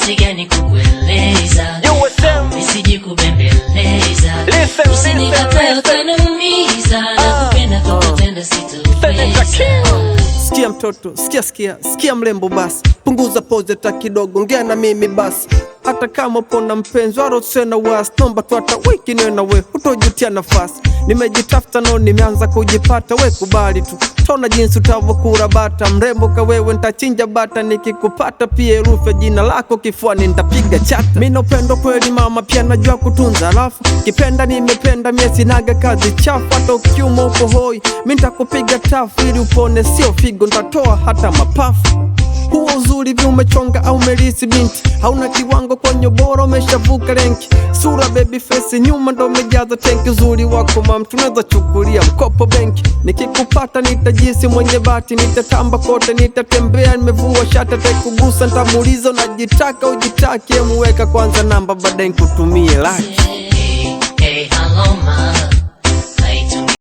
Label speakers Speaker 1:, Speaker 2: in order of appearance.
Speaker 1: jinsi gani kukueleza, nisiji kubembeleza, usinikatae utaniumiza, nakupenda tukutenda sitoweza.
Speaker 2: Sikia mtoto, sikia mrembo basi, punguza pose hata kidogo, ongea na mimi basi. Hata kama pona mpenzi waro sena wasi, nomba tu hata wiki niwe na we, utojutia nafasi. Nimejitafuta no nimeanza kujipata, we kubali tu, tona jinsi utavokura bata. Mrembo ka wewe nitachinja bata, nikikupata pia herufi jina lako kifuani nitapiga chata. Mimi upendo kweli mama, pia najua kutunza, alafu kipenda nimependa, mie sinaga kazi chafu. Hata ukiuma uko hoi, mimi nitakupiga tafu, ili upone sio figo, nitatoa hata mapafu. Huo uzuri vi umechonga au melisi binti, hauna kiwango kwenye bora umeshavuka renki. Sura baby face nyuma ndo mejaza tenki, uzuri wako mam tunaweza chukulia mkopo benki. Nikikupata nitajisi mwenye bati, nitatamba kote, nitatembea nimevua shata, taikugusa nitamuliza unajitaka ujitaki, muweka kwanza namba baadaye nikutumie laki.
Speaker 1: Hey,